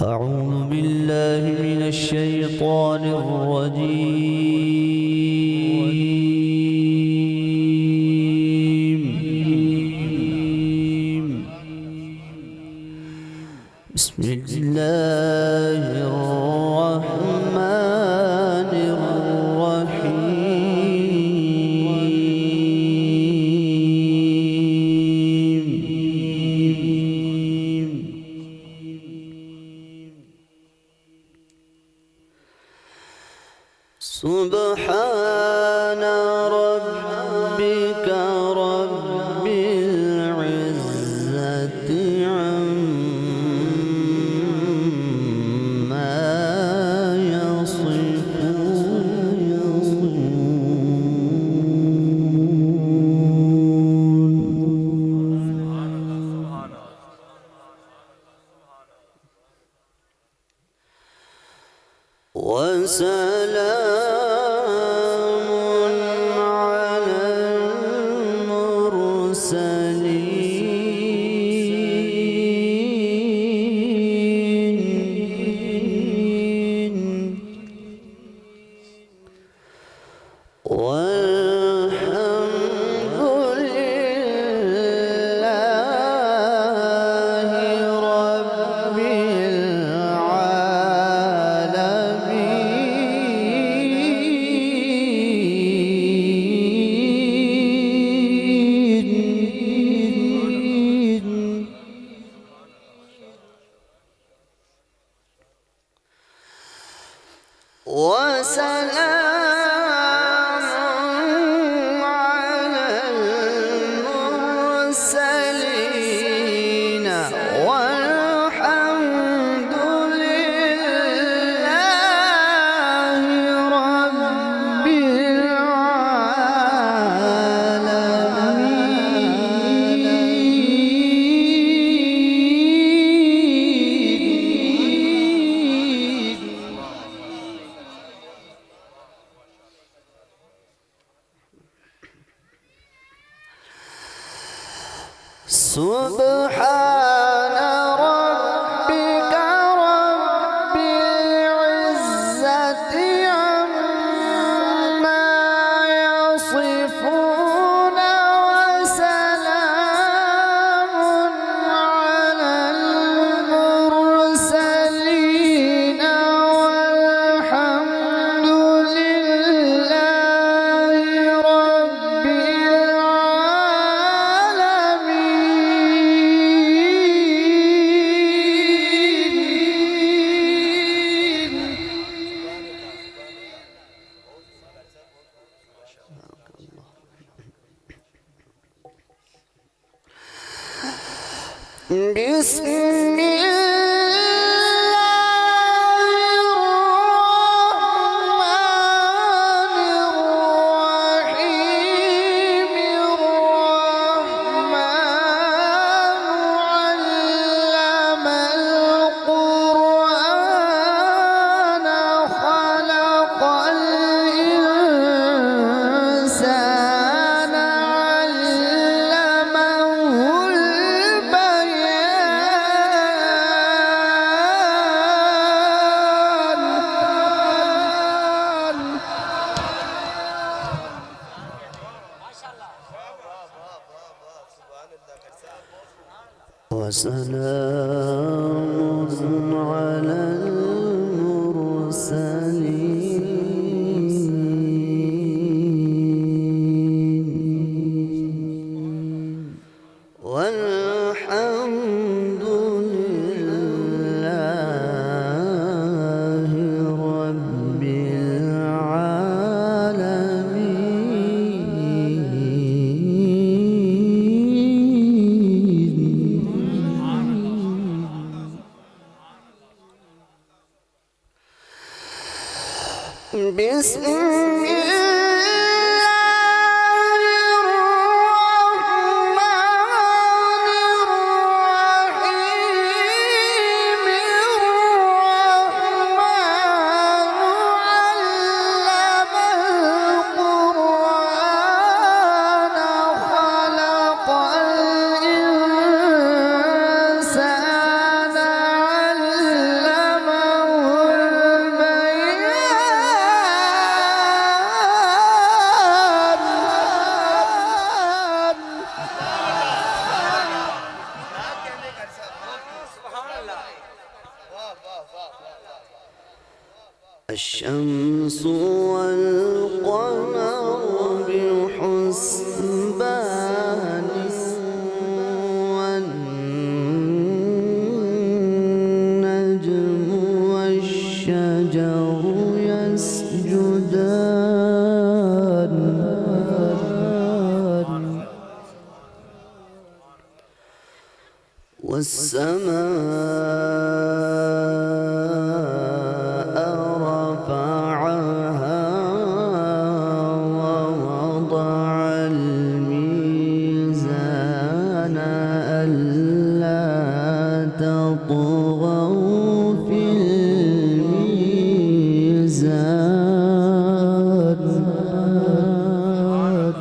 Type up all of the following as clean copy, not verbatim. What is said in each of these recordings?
أعوذ بالله من الشيطان الرجيم. بسم الله الرحمن الرحيم. سبحان ربك رب العزة عما يصفون وسلام على المرسلين والحمد لله رب العالمين. وسلام على المرسلين والحمد لله رب العالمين. سبحان ربك رب العزة عما يصفون وسلام على المرسلين والحمد لله رب بسم الله الرحمن الرحيم. الرحمن علم القرآن خلق الإنسان علمه وسلام على المرسلين والحمد لله رب العالمين. بسم خلق الإنسان علمه الشمس والقمر بحسبان والنجم والشجر يسجدان والسماء رفعها ووضع الميزان ألا تطغوا في الميزان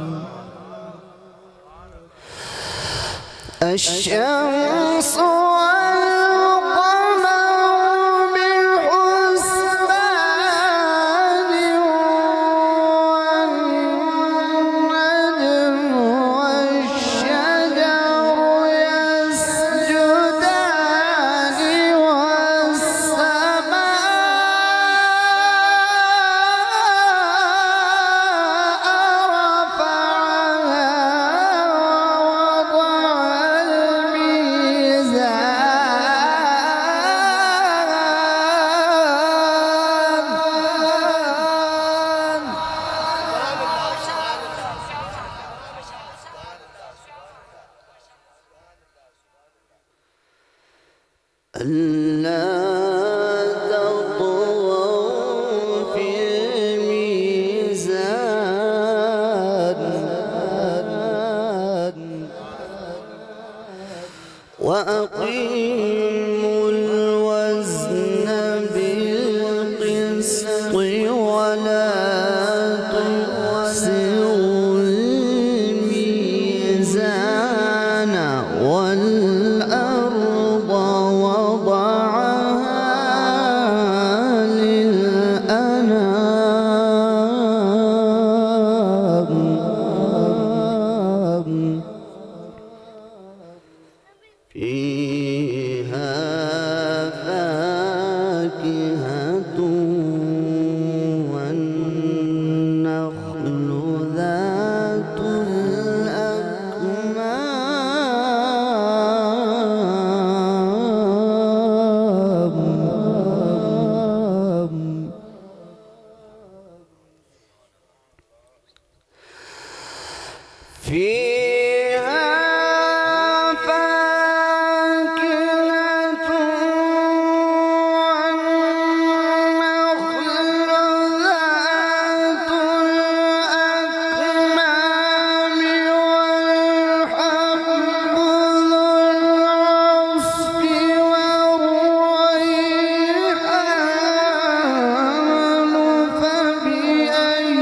الشمس والقمر بحسبان والنجم والشجر يسجدان والسماء ألا تطغوا في الميزان وأقيموا الوزن بالقسط ولا تخسروا الميزان والأرض وضعها للأنام فيها فاكهة والنخل ذات الأكمام فيها فاكهة والنخل ذات الأكمام والحب ذو العصف والريحان فبأي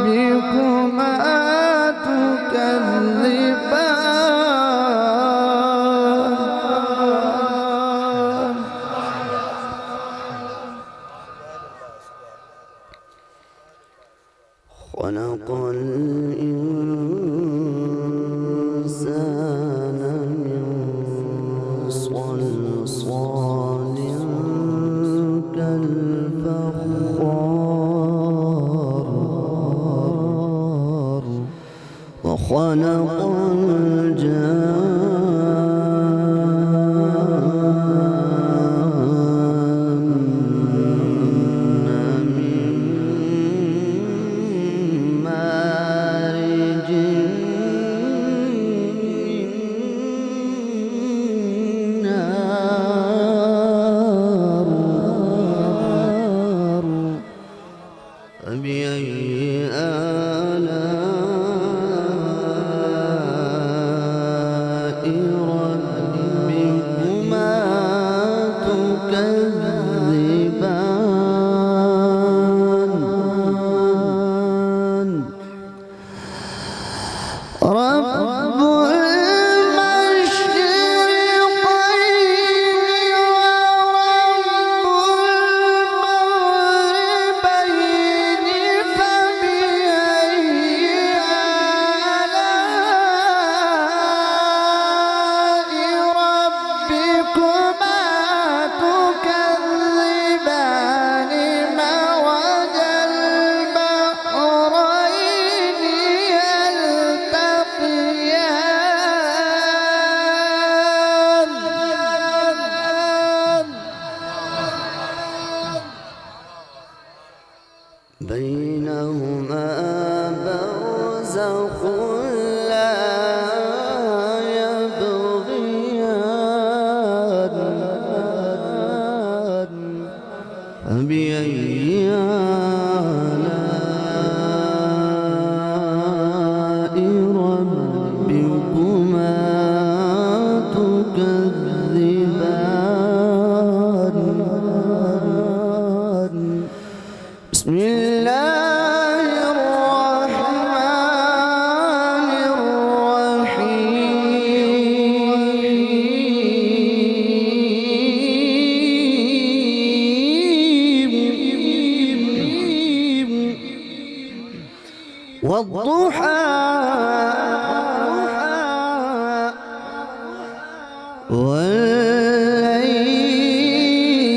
ربكما تكذبان خلق الإنسان من صلصال كالفخار وخلق الجان من مارج من نار فبأي آلاء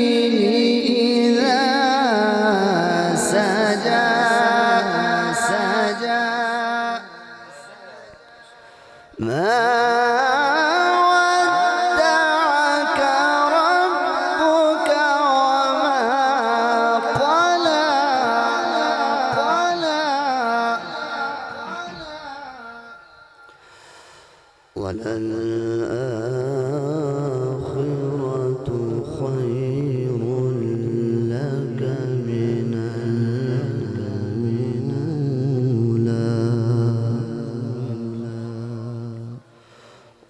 والليل إذا سجى ما ودعك ربك وما قلى وللآخرة خير لك من الأولى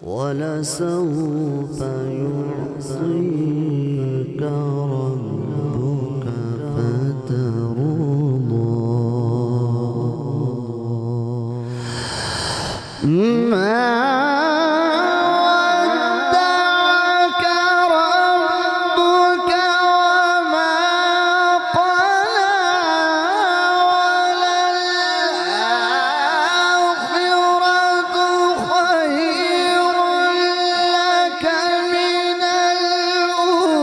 ولسوف يعطيك ربك فترضى ما ودعك ربك وما قلى وللآخرة خير لك من الأولى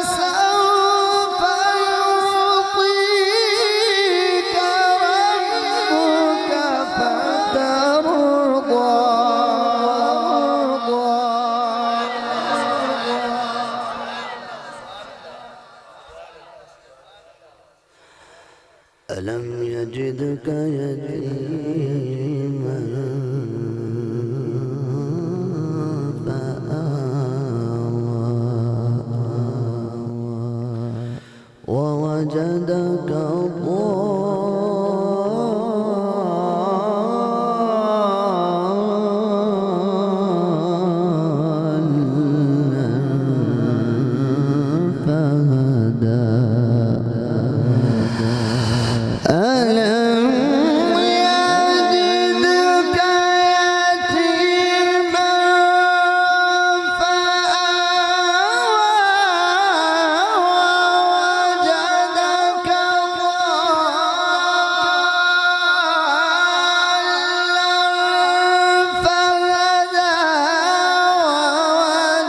ولسوف يعطيك ربك فترضى ألم يجدك يتيما فآوى ووجدك ضالا فهدى ألم يجدك يتيما فآوى ووجدك ضالا فهدى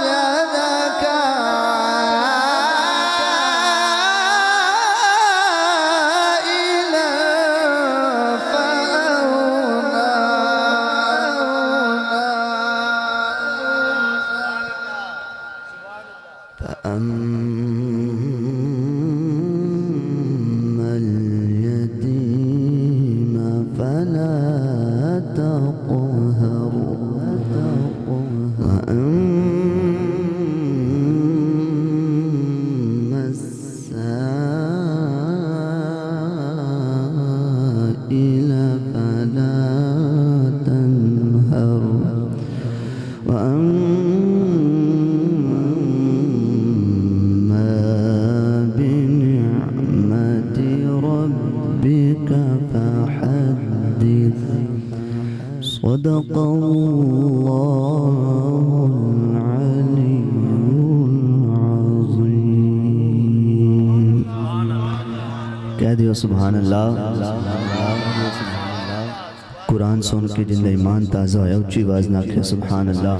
ووجدك فأما اليتيم فلا تقهر وأما السائل فلا تنهر وأما بنعمة ربك فحدث صدق الله العلي العظيم कह दियो सुभान अल्लाह कुरान सुन के जिंदा ईमान ताज़ा होया उच्ची आवाज़ नाल आखे सुभान अल्लाह